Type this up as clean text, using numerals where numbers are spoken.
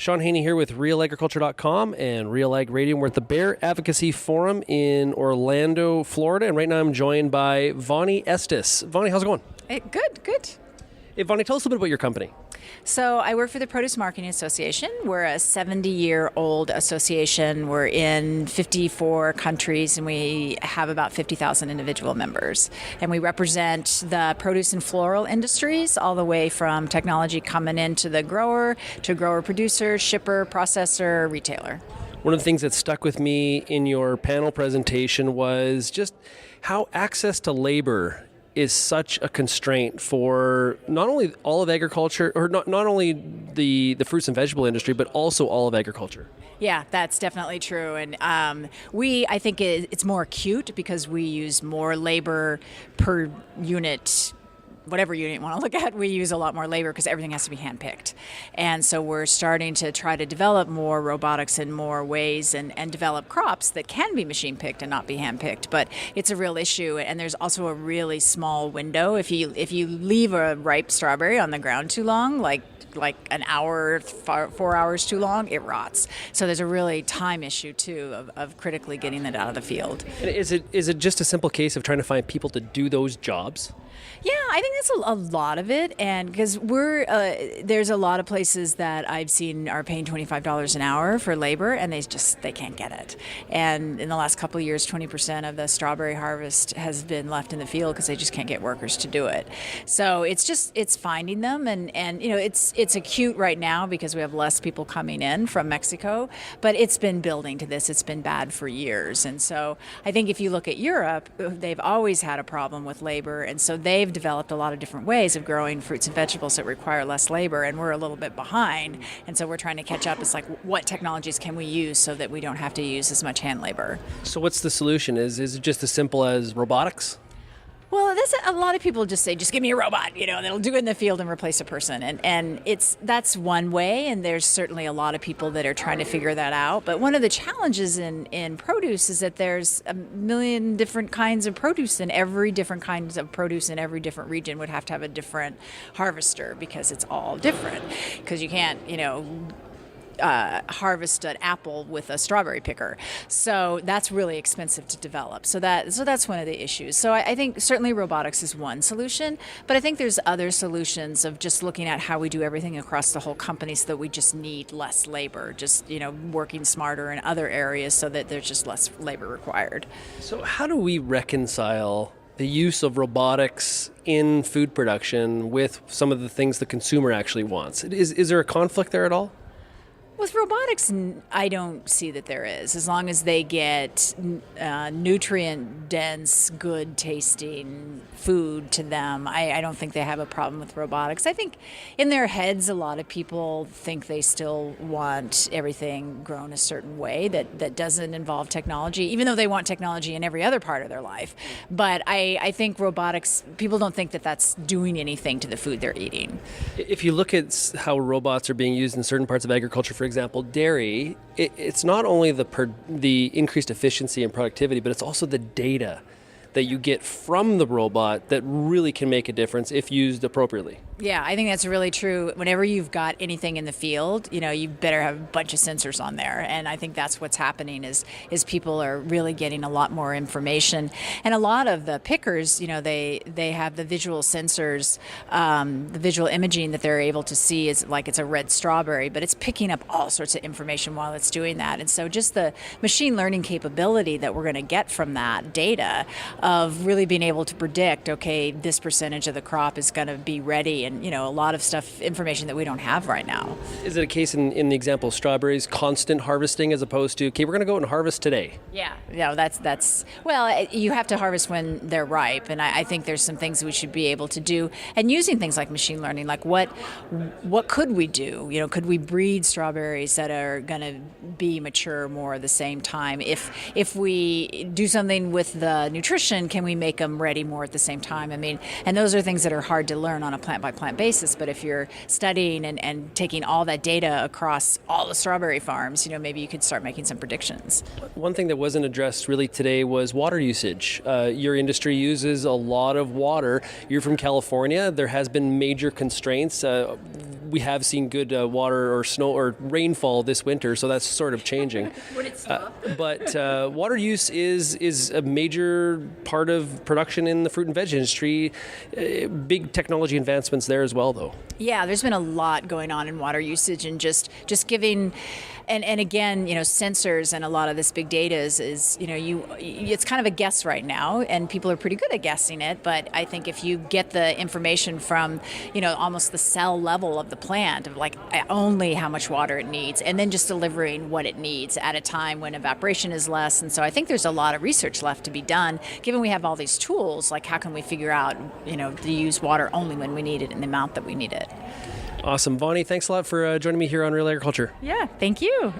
Sean Haney here with RealAgriculture.com and Real Ag Radio. We're at the Bear Advocacy Forum in Orlando, Florida, and right now I'm joined by Vonnie Estes. Vonnie, how's it going? Good. Hey, Vonnie, tell us a little bit about your company. So I work for the Produce Marketing Association. We're a 70-year-old association. We're in 54 countries, and we have about 50,000 individual members. And we represent the produce and floral industries, all the way from technology coming into the grower to grower producer, shipper, processor, retailer. One of the things that stuck with me in your panel presentation was just how access to labor is such a constraint for not only all of agriculture, or not only the fruits and vegetable industry, but also all of agriculture. Yeah, that's definitely true. And I think it's more acute because we use more labor per unit. Whatever unit you want to look at, we use a lot more labor because everything has to be handpicked. And so we're starting to try to develop more robotics in more ways and develop crops that can be machine picked and not be handpicked. But it's a real issue, and there's also a really small window. If you leave a ripe strawberry on the ground too long, like an hour, 4 hours too long, it rots. So there's a really time issue too of critically getting it out of the field. And is it just a simple case of trying to find people to do those jobs? Yeah, I think that's a lot of it, and because there's a lot of places that I've seen are paying $25 an hour for labor, and they can't get it. And in the last couple of years, 20% of the strawberry harvest has been left in the field because they just can't get workers to do it. So it's finding them, and it's acute right now because we have less people coming in from Mexico, but it's been building to this. It's been bad for years, and so I think if you look at Europe, they've always had a problem with labor, and so they've developed a lot of different ways of growing fruits and vegetables that require less labor, and we're a little bit behind, and so we're trying to catch up. It's like, what technologies can we use so that we don't have to use as much hand labor? So what's the solution? Is it just as simple as robotics? Well, a lot of people just say, just give me a robot, that'll do it in the field and replace a person. And that's one way, and there's certainly a lot of people that are trying to figure that out. But one of the challenges in produce is that there's a million different kinds of produce, and every different kinds of produce in every different region would have to have a different harvester because it's all different. Because you can't, harvest an apple with a strawberry picker. So that's really expensive to develop. So that's one of the issues. So I think certainly robotics is one solution, but I think there's other solutions of just looking at how we do everything across the whole company so that we just need less labor, just, working smarter in other areas so that there's just less labor required. So how do we reconcile the use of robotics in food production with some of the things the consumer actually wants? Is there a conflict there at all? With robotics, I don't see that there is. As long as they get nutrient-dense, good-tasting food to them, I don't think they have a problem with robotics. I think in their heads, a lot of people think they still want everything grown a certain way that doesn't involve technology, even though they want technology in every other part of their life. But I think robotics, people don't think that that's doing anything to the food they're eating. If you look at how robots are being used in certain parts of agriculture, for example, dairy, it's not only the increased efficiency and productivity, but it's also the data that you get from the robot that really can make a difference if used appropriately. Yeah, I think that's really true. Whenever you've got anything in the field, you better have a bunch of sensors on there. And I think that's what's happening is people are really getting a lot more information. And a lot of the pickers, they have the visual sensors, the visual imaging that they're able to see is like it's a red strawberry, but it's picking up all sorts of information while it's doing that. And so just the machine learning capability that we're going to get from that data of really being able to predict, okay, this percentage of the crop is going to be ready, and a lot of information that we don't have right now. Is it a case in the example of strawberries, constant harvesting as opposed to, okay, we're going to go out and harvest today? Yeah, that's well, you have to harvest when they're ripe, and I think there's some things we should be able to do, and using things like machine learning, like what could we do? Could we breed strawberries that are going to be mature more at the same time? If we do something with the nutrition, can we make them ready more at the same time? And those are things that are hard to learn on a plant-by-plant basis, but if you're studying and taking all that data across all the strawberry farms, maybe you could start making some predictions. One thing that wasn't addressed really today was water usage. Your industry uses a lot of water. You're from California. There has been major constraints. we have seen good water or snow or rainfall this winter, so that's sort of changing. Would it stop? But water use is a major part of production in the fruit and veg industry. Big technology advancements there as well, though. Yeah, there's been a lot going on in water usage, and just giving, and again, sensors and a lot of this big data is it's kind of a guess right now, and people are pretty good at guessing it. But I think if you get the information from almost the cell level of the plant, of like only how much water it needs, and then just delivering what it needs at a time when evaporation is less. And so I think there's a lot of research left to be done, given we have all these tools. Like, how can we figure out to use water only when we need it and the amount that we need it? Awesome. Vonnie, thanks a lot for joining me here on Real Agriculture. Yeah, thank you.